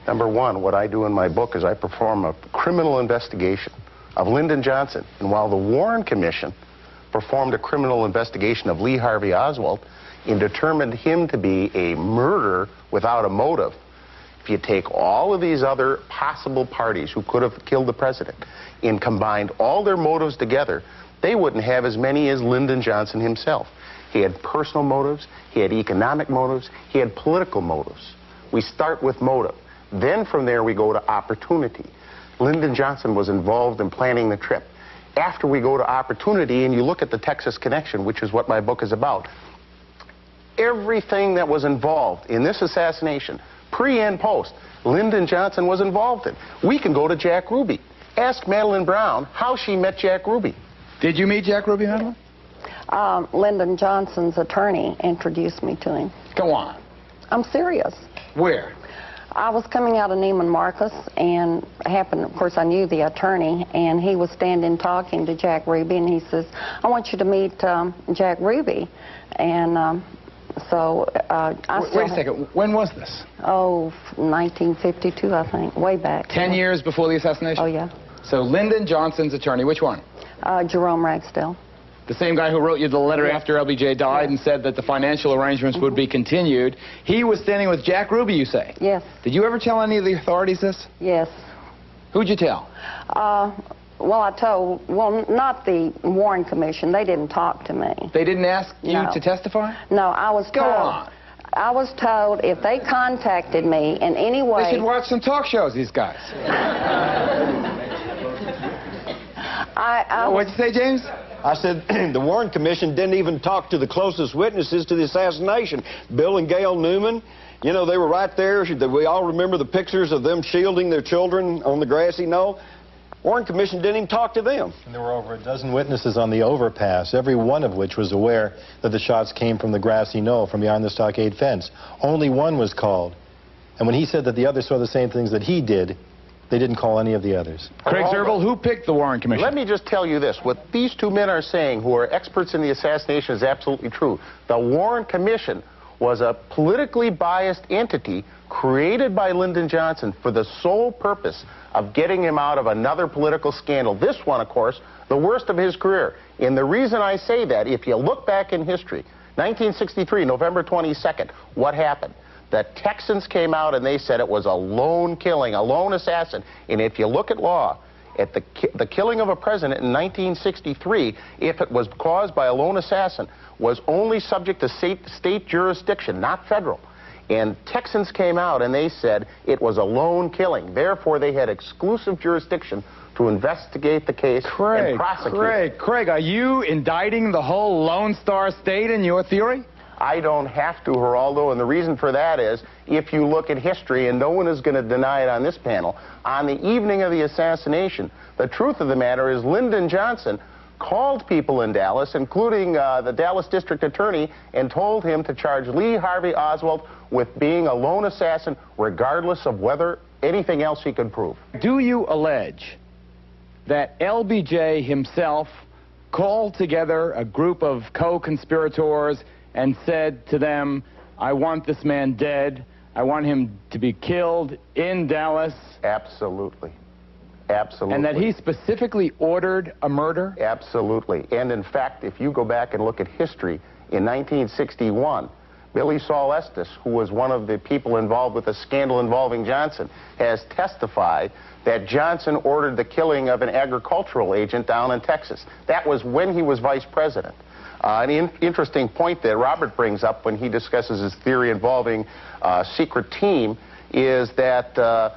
Number one, what I do in my book is I perform a criminal investigation of Lyndon Johnson. And while the Warren Commission performed a criminal investigation of Lee Harvey Oswald and determined him to be a murderer without a motive, if you take all of these other possible parties who could have killed the president and combined all their motives together, they wouldn't have as many as Lyndon Johnson himself. He had personal motives, he had economic motives, he had political motives. We start with motive. Then from there we go to opportunity. Lyndon Johnson was involved in planning the trip. After we go to opportunity and you look at the Texas connection, which is what my book is about, everything that was involved in this assassination, pre and post, Lyndon Johnson was involved in. We can go to Jack Ruby. Ask Madeline Brown how she met Jack Ruby. Did you meet Jack Ruby, Madeline? Lyndon Johnson's attorney introduced me to him. Go on. I'm serious. Where? I was coming out of Neiman Marcus and happened, of course, I knew the attorney, and he was standing talking to Jack Ruby, and he says, I want you to meet Jack Ruby. And so Wait a second. When was this? Oh, 1952, I think, way back. 10 years before the assassination? Oh, yeah. So Lyndon Johnson's attorney, which one? Jerome Ragsdale. The same guy who wrote you the letter Yes. after LBJ died Yes. and said that the financial arrangements would be continued. He was standing with Jack Ruby, you say? Yes. Did you ever tell any of the authorities this? Yes. Who'd you tell? Well, I told, well, not the Warren Commission. They didn't talk to me. They didn't ask you No. to testify? No, I was Go told. on. I was told if they contacted me in any way. They should watch some talk shows, these guys. What'd you say, James? I said the Warren Commission didn't even talk to the closest witnesses to the assassination. Bill and Gail Newman, you know, they were right there. We all remember the pictures of them shielding their children on the grassy knoll. Warren Commission didn't even talk to them. And there were over a dozen witnesses on the overpass, every one of which was aware that the shots came from the grassy knoll, from beyond the stockade fence. Only one was called. And when he said that the others saw the same things that he did, they didn't call any of the others. Craig Zerville, who picked the Warren Commission? Let me just tell you this. What these two men are saying, who are experts in the assassination, is absolutely true. The Warren Commission was a politically biased entity created by Lyndon Johnson for the sole purpose of getting him out of another political scandal. This one, of course, the worst of his career. And the reason I say that, if you look back in history, 1963, November 22nd, what happened? The Texans came out and they said it was a lone killing, a lone assassin. And if you look at law, at the killing of a president in 1963, if it was caused by a lone assassin, was only subject to state jurisdiction, not federal. And Texans came out and they said it was a lone killing. Therefore, they had exclusive jurisdiction to investigate the case and prosecute. Craig, are you indicting the whole Lone Star State in your theory? I don't have to, Geraldo, and the reason for that is, if you look at history, and no one is going to deny it on this panel, on the evening of the assassination, the truth of the matter is Lyndon Johnson called people in Dallas, including the Dallas district attorney, and told him to charge Lee Harvey Oswald with being a lone assassin, regardless of whether anything else he could prove. Do you allege that LBJ himself called together a group of co-conspirators and said to them, I want this man dead, I want him to be killed in Dallas? Absolutely. Absolutely. And that he specifically ordered a murder? Absolutely. And in fact, if you go back and look at history, in 1961, Billy Saul Estes, who was one of the people involved with the scandal involving Johnson, has testified that Johnson ordered the killing of an agricultural agent down in Texas. That was when he was vice president. An interesting point that Robert brings up when he discusses his theory involving a secret team is that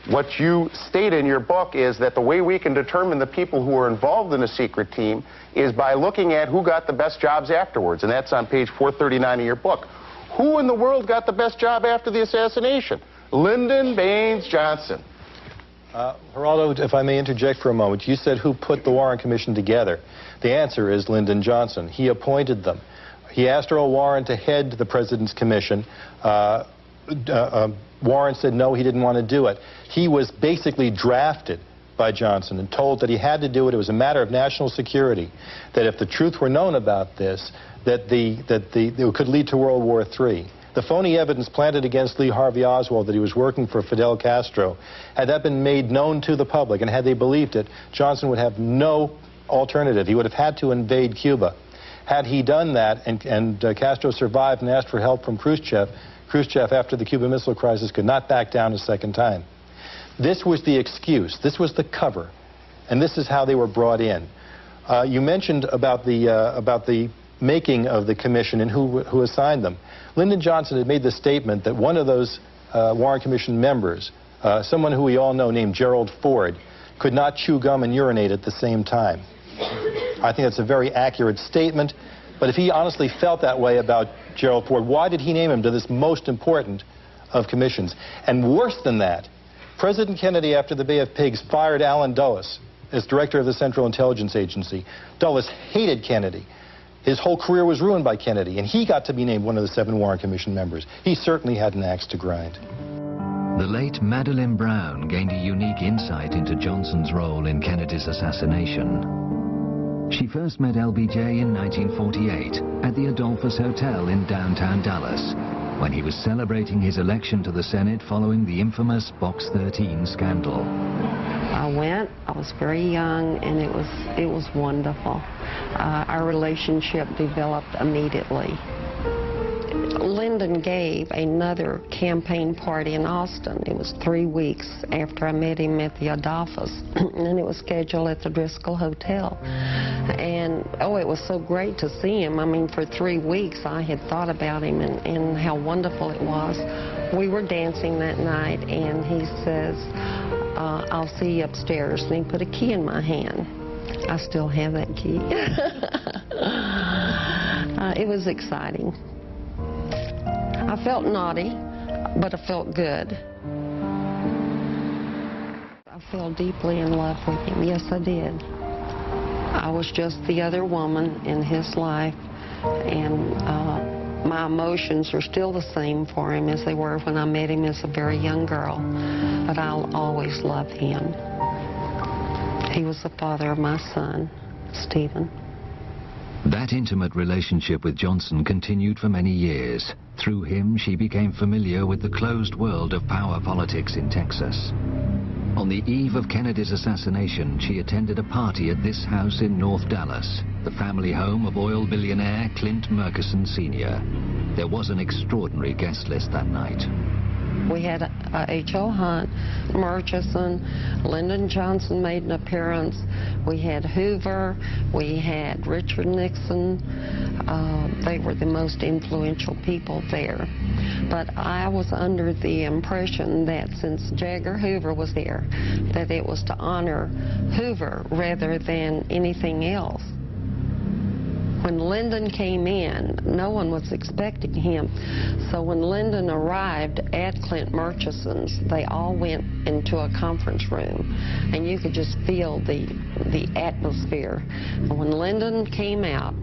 what you state in your book is that the way we can determine the people who are involved in a secret team is by looking at who got the best jobs afterwards, and that's on page 439 of your book. Who in the world got the best job after the assassination? Lyndon Baines Johnson. Geraldo, if I may interject for a moment, you said who put the Warren Commission together. The answer is Lyndon Johnson. He appointed them. He asked Earl Warren to head the President's Commission. Warren said no, he didn't want to do it. He was basically drafted by Johnson and told that he had to do it. It was a matter of national security, that if the truth were known about this, that it could lead to World War III. The phony evidence planted against Lee Harvey Oswald that he was working for Fidel Castro, had that been made known to the public and had they believed it, Johnson would have no alternative. He would have had to invade Cuba. Had he done that and Castro survived and asked for help from Khrushchev, after the Cuban Missile Crisis, could not back down a second time. This was the excuse. This was the cover. And this is how they were brought in. You mentioned about the making of the commission and who assigned them. Lyndon Johnson had made the statement that one of those Warren Commission members, someone who we all know named Gerald Ford, could not chew gum and urinate at the same time. I think that's a very accurate statement. But if he honestly felt that way about Gerald Ford, why did he name him to this most important of commissions? And worse than that, President Kennedy, after the Bay of Pigs, fired Allen Dulles as director of the Central Intelligence Agency. Dulles hated Kennedy. His whole career was ruined by Kennedy, and he got to be named one of the 7 Warren Commission members. He certainly had an axe to grind. The late Madeleine Brown gained a unique insight into Johnson's role in Kennedy's assassination. She first met LBJ in 1948 at the Adolphus Hotel in downtown Dallas, when he was celebrating his election to the Senate following the infamous Box 13 scandal. I went, I was very young, and it was wonderful. Our relationship developed immediately. Lyndon gave another campaign party in Austin. It was 3 weeks after I met him at the Adolphus, and it was scheduled at the Driscoll Hotel. And, oh, it was so great to see him. I mean, for 3 weeks I had thought about him and how wonderful it was. We were dancing that night, and he says, I'll see you upstairs. And he put a key in my hand. I still have that key. It was exciting. I felt naughty, but I felt good. I fell deeply in love with him. Yes, I did. I was just the other woman in his life, and my emotions are still the same for him as they were when I met him as a very young girl. But I'll always love him. He was the father of my son, Stephen. That intimate relationship with Johnson continued for many years. Through him, she became familiar with the closed world of power politics in Texas. On the eve of Kennedy's assassination, she attended a party at this house in North Dallas, the family home of oil billionaire Clint Murchison Sr. There was an extraordinary guest list that night. We had H.O. Hunt, Murchison, Lyndon Johnson made an appearance. We had Hoover, we had Richard Nixon. They were the most influential people there. But I was under the impression that since Jagger Hoover was there, that it was to honor Hoover rather than anything else. When Lyndon came in, no one was expecting him. So when Lyndon arrived at Clint Murchison's, they all went into a conference room, and you could just feel the atmosphere. And when Lyndon came out,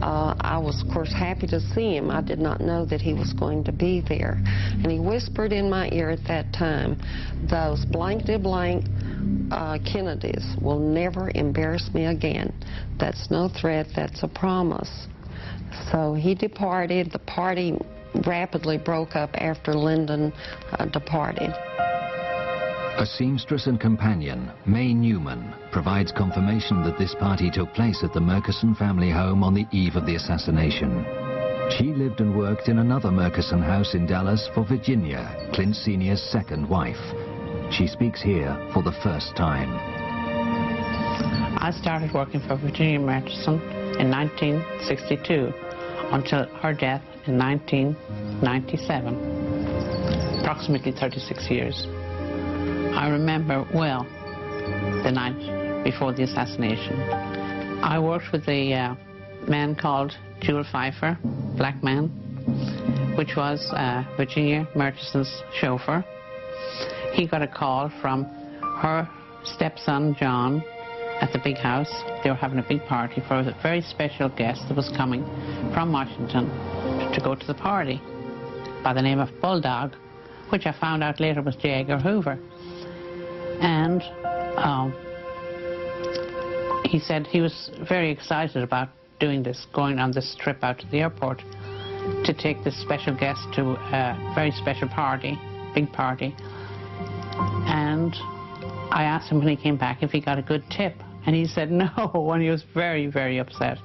I was, of course, happy to see him. I did not know that he was going to be there. And he whispered in my ear at that time, "Those blank-de-blank Kennedys will never embarrass me again. That's no threat, that's a promise." So he departed. The party rapidly broke up after Lyndon departed. A seamstress and companion, May Newman, provides confirmation that this party took place at the Murchison family home on the eve of the assassination. She lived and worked in another Murchison house in Dallas for Virginia, Clint Sr.'s second wife. She speaks here for the first time. I started working for Virginia Murchison in 1962 until her death in 1997, approximately 36 years. I remember well the night before the assassination. I worked with a man called Jewel Pfeiffer, black man, which was Virginia Murchison's chauffeur. He got a call from her stepson, John, at the big house. They were having a big party for a very special guest that was coming from Washington to go to the party by the name of Bulldog, which I found out later was J. Edgar Hoover. And he said he was very excited about doing this, going on this trip out to the airport. to take this special guest to a very special party, big party. And I asked him when he came back if he got a good tip. And he said no, and he was very, very upset.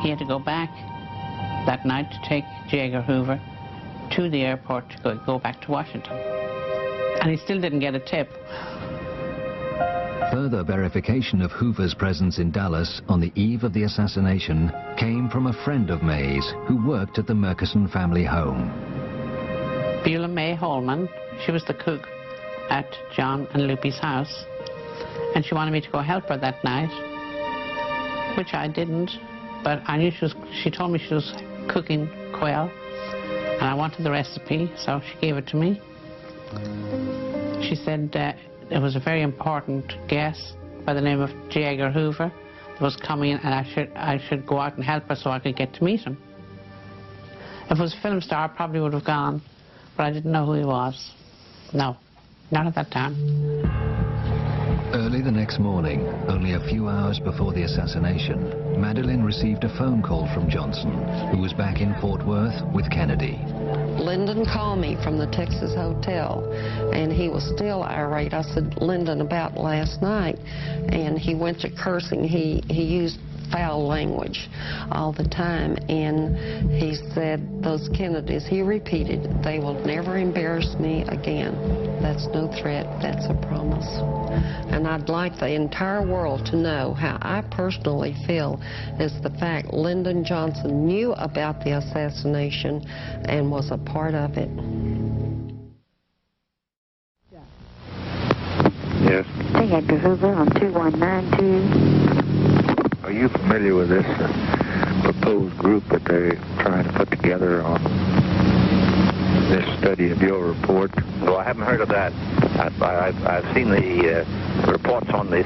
He had to go back that night to take J. Edgar Hoover to the airport to go back to Washington. And he still didn't get a tip. Further verification of Hoover's presence in Dallas on the eve of the assassination came from a friend of May's who worked at the Murchison family home. Beulah May Holman, she was the cook at John and Lupe's house, and she wanted me to go help her that night, which I didn't, but I knew she told me she was cooking quail, and I wanted the recipe, so she gave it to me. She said it was a very important guest by the name of J. Edgar Hoover that was coming, and I should go out and help her so I could get to meet him. If it was a film star, I probably would have gone, but I didn't know who he was. No, not at that time. Early the next morning, only a few hours before the assassination, Madeleine received a phone call from Johnson, who was back in Fort Worth with Kennedy. Lyndon called me from the Texas hotel, and he was still irate. I said, Lyndon, about last night, and he went to cursing. He used foul language all the time, and he said, those Kennedys, he repeated, they will never embarrass me again. That's no threat, that's a promise. And I'd like the entire world to know how I personally feel is the fact Lyndon Johnson knew about the assassination and was a part of it. Yes. J. Edgar Hoover on 2192. Are you familiar with this proposed group that they're trying to put together on this study of your report? No, I haven't heard of that. I've seen the reports on the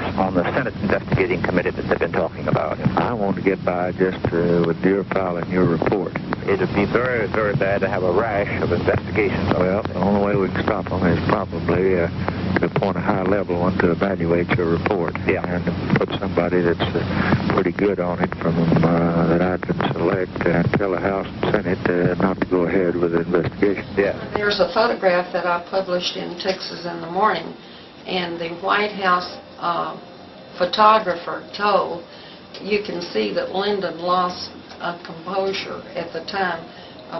Senate investigating committee that they've been talking about. I want to get by just with your filing your report. It'd be very, very bad to have a rash of investigations. Well, the only way we can stop them is probably to appoint a high level one to evaluate your report. Yeah. And to put somebody that's pretty good on it from that I can select and tell the House and Senate not to go ahead with the investigation. Yeah. There's a photograph that I published in Texas in the Morning, and the White House photographer told, you can see that Lyndon lost composure at the time.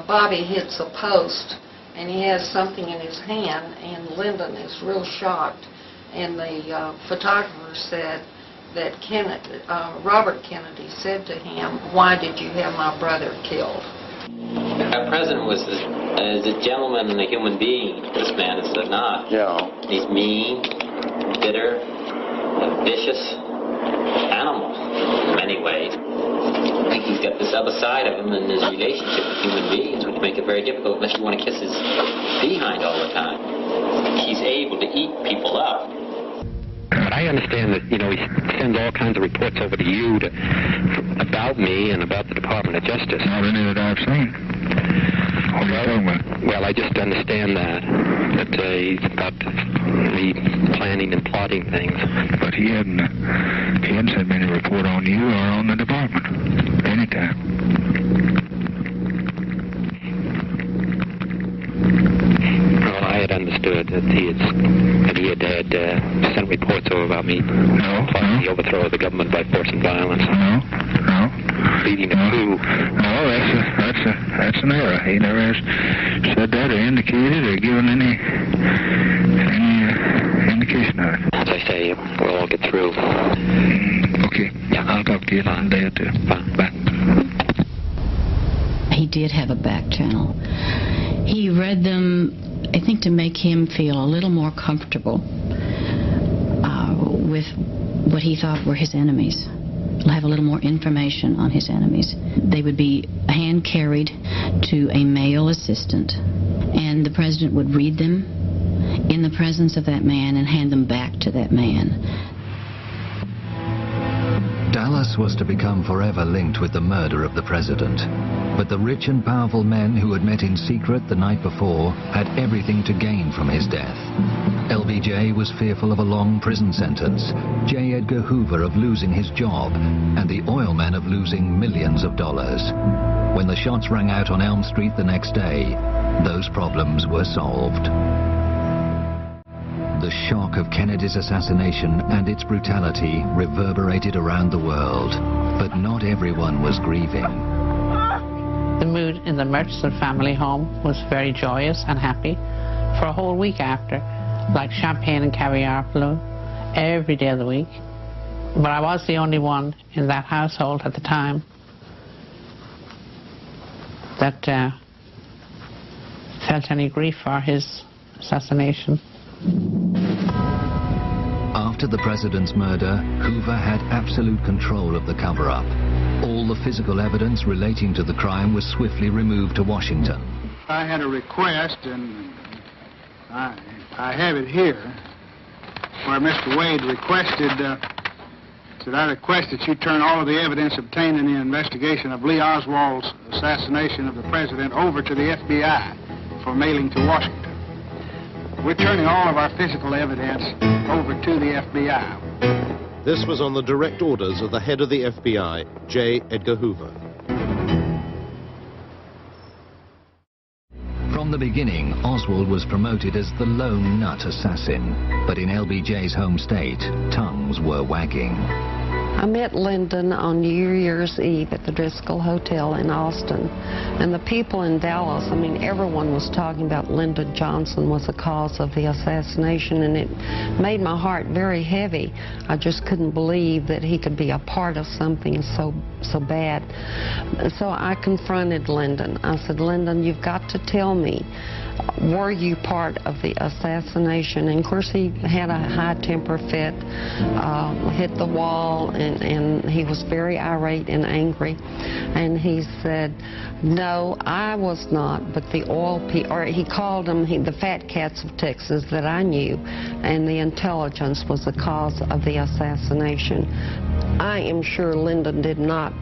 Bobby hits a post, and he has something in his hand, and Lyndon is real shocked. And the photographer said that Robert Kennedy said to him, why did you have my brother killed? Our president was as a gentleman and a human being. This man is not. Yeah. He's mean, bitter, a vicious animal in many ways. I think he's got this other side of him in his relationship with human beings, which make it very difficult unless you want to kiss his behind all the time. He's able to eat people up. But I understand that, he sends all kinds of reports over to you about me and about the Department of Justice. Not any that I've seen. What are you talking about? Well, I just understand that he's about me planning and plotting things. But he hadn't sent me any report on you or on the department. Anytime. Well, I had understood that he had sent reports over about me plotting the overthrow of the government by force and violence. No. Leading a coup. No, that's an error. He never has said that or indicated or given any indication of it. As I say, we'll all get through. Okay. Yeah. I'll talk to you in a day or two. Bye. He did have a back channel. He read them, I think, to make him feel a little more comfortable with what he thought were his enemies. Have a little more information on his enemies. They would be hand-carried to a male assistant, and the president would read them in the presence of that man and hand them back to that man. Dallas was to become forever linked with the murder of the president. But the rich and powerful men who had met in secret the night before had everything to gain from his death. LBJ was fearful of a long prison sentence, J. Edgar Hoover of losing his job, and the oil men of losing millions of dollars. When the shots rang out on Elm Street the next day, those problems were solved. The shock of Kennedy's assassination and its brutality reverberated around the world, but not everyone was grieving. The mood in the Murchison family home was very joyous and happy for a whole week after, like champagne and caviar flew every day of the week. But I was the only one in that household at the time that felt any grief for his assassination. After the president's murder, Hoover had absolute control of the cover-up. All the physical evidence relating to the crime was swiftly removed to Washington. I had a request, and I have it here, where Mr. Wade requested, said, I request that you turn all of the evidence obtained in the investigation of Lee Oswald's assassination of the president over to the FBI for mailing to Washington. We're turning all of our physical evidence over to the FBI. This was on the direct orders of the head of the FBI, J. Edgar Hoover. From the beginning, Oswald was promoted as the lone nut assassin, but in LBJ's home state, tongues were wagging. I met Lyndon on New Year's Eve at the Driscoll Hotel in Austin, and the people in Dallas, I mean, everyone was talking about Lyndon Johnson was the cause of the assassination, and it made my heart very heavy. I just couldn't believe that he could be a part of something so bad. So I confronted Lyndon. I said, Lyndon, you've got to tell me, were you part of the assassination? And of course he had a high temper fit, hit the wall, and he was very irate and angry. And he said, no, I was not, but the oil people, or he called them the fat cats of Texas that I knew, and the intelligence was the cause of the assassination. I am sure Lyndon did not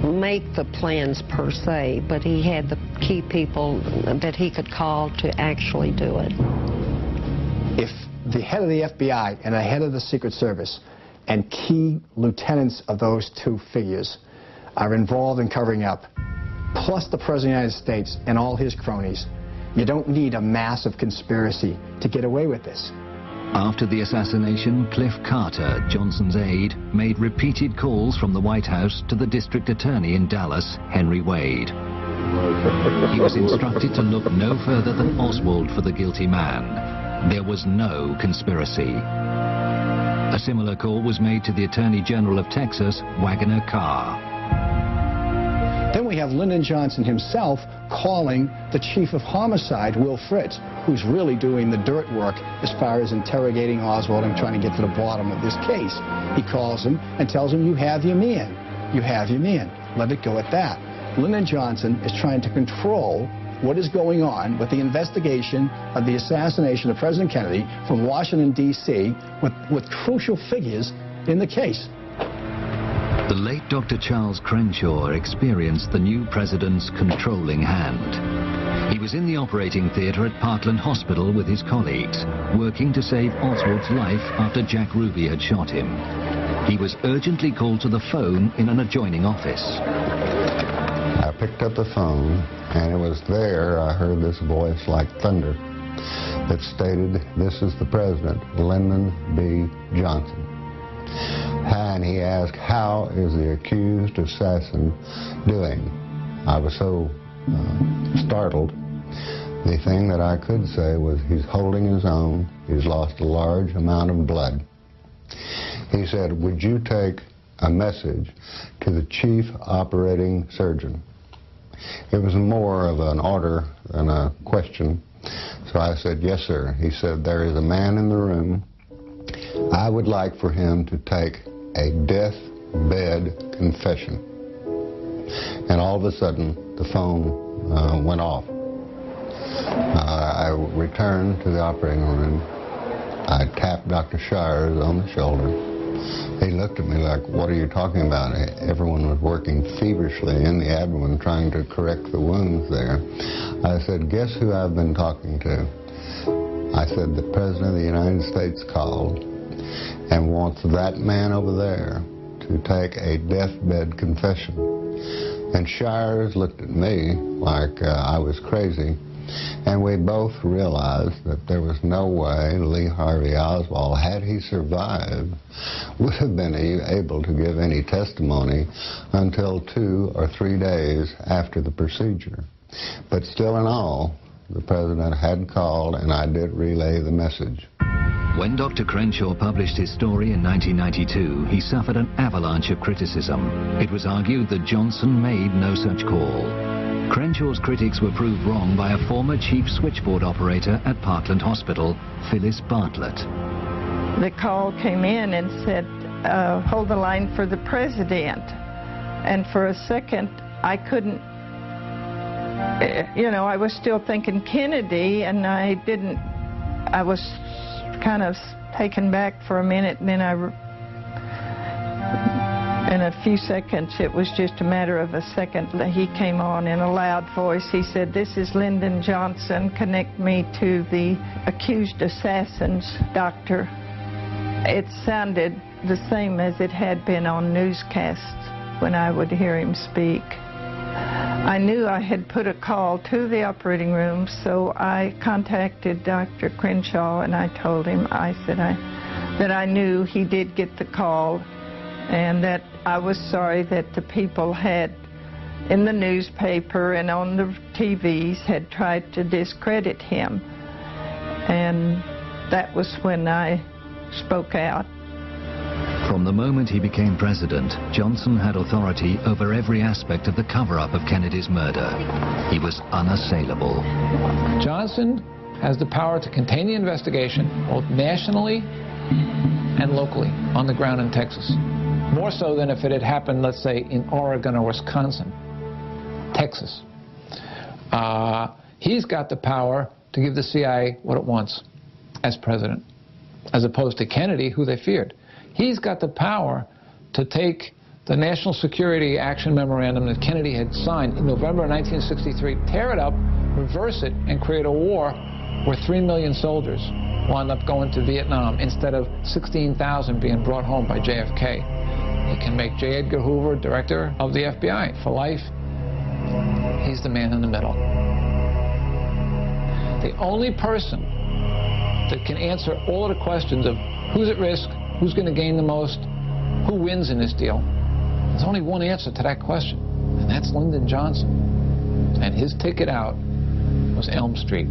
make the plans per se, but he had the key people that he could call to actually do it. If the head of the FBI and the head of the Secret Service and key lieutenants of those two figures are involved in covering up, plus the President of the United States and all his cronies, you don't need a massive conspiracy to get away with this. After the assassination, Cliff Carter, Johnson's aide, made repeated calls from the White House to the district attorney in Dallas, Henry Wade. He was instructed to look no further than Oswald for the guilty man. There was no conspiracy. A similar call was made to the Attorney General of Texas, Wagner Carr. Then we have Lyndon Johnson himself calling the chief of homicide, Will Fritz, who's really doing the dirt work as far as interrogating Oswald and trying to get to the bottom of this case. He calls him and tells him, you have your man. You have your man. Let it go at that. Lyndon Johnson is trying to control what is going on with the investigation of the assassination of President Kennedy from Washington, D.C., with crucial figures in the case. The late Dr. Charles Crenshaw experienced the new president's controlling hand. He was in the operating theater at Parkland Hospital with his colleagues, working to save Oswald's life after Jack Ruby had shot him. He was urgently called to the phone in an adjoining office. I picked up the phone, and it was there I heard this voice like thunder that stated, "This is the president, Lyndon B. Johnson." And he asked, "How is the accused assassin doing?" I was so startled. The thing that I could say was, he's holding his own. He's lost a large amount of blood. He said, "Would you take a message to the chief operating surgeon?" It was more of an order than a question. So I said, "Yes, sir." He said, "There is a man in the room. I would like for him to take a deathbed confession." And all of a sudden, the phone went off. I returned to the operating room. I tapped Dr. Shires on the shoulder. He looked at me like, what are you talking about? Everyone was working feverishly in the abdomen trying to correct the wounds there. I said, guess who I've been talking to? I said, the President of the United States called and wants that man over there to take a deathbed confession. And Shires looked at me like I was crazy, and we both realized that there was no way Lee Harvey Oswald, had he survived, would have been able to give any testimony until 2 or 3 days after the procedure. But still in all, the President had called, and I did relay the message. When Dr. Crenshaw published his story in 1992, he suffered an avalanche of criticism. It was argued that Johnson made no such call. Crenshaw's critics were proved wrong by a former chief switchboard operator at Parkland Hospital, Phyllis Bartlett. The call came in and said, hold the line for the President. And for a second, I couldn't, you know, I was still thinking Kennedy, and I was kind of taken back for a minute, and then in a few seconds, it was just a matter of a second, he came on in a loud voice. He said, this is Lyndon Johnson, connect me to the accused assassin's doctor. It sounded the same as it had been on newscasts when I would hear him speak. I knew I had put a call to the operating room, so I contacted Dr. Crenshaw, and I told him, I said that I knew he did get the call, and that I was sorry that the people had, in the newspaper and on the TVs, had tried to discredit him. And that was when I spoke out. From the moment he became president, Johnson had authority over every aspect of the cover-up of Kennedy's murder. He was unassailable. Johnson has the power to contain the investigation, both nationally and locally, on the ground in Texas. More so than if it had happened, let's say, in Oregon or Wisconsin. Texas. He's got the power to give the CIA what it wants as president, as opposed to Kennedy, who they feared. He's got the power to take the National Security Action Memorandum that Kennedy had signed in November 1963, tear it up, reverse it, and create a war where 3 million soldiers wound up going to Vietnam instead of 16,000 being brought home by JFK. He can make J. Edgar Hoover director of the FBI for life. He's the man in the middle. The only person that can answer all of the questions of who's at risk, who's going to gain the most, who wins in this deal, there's only one answer to that question, and that's Lyndon Johnson. And his ticket out was Elm Street.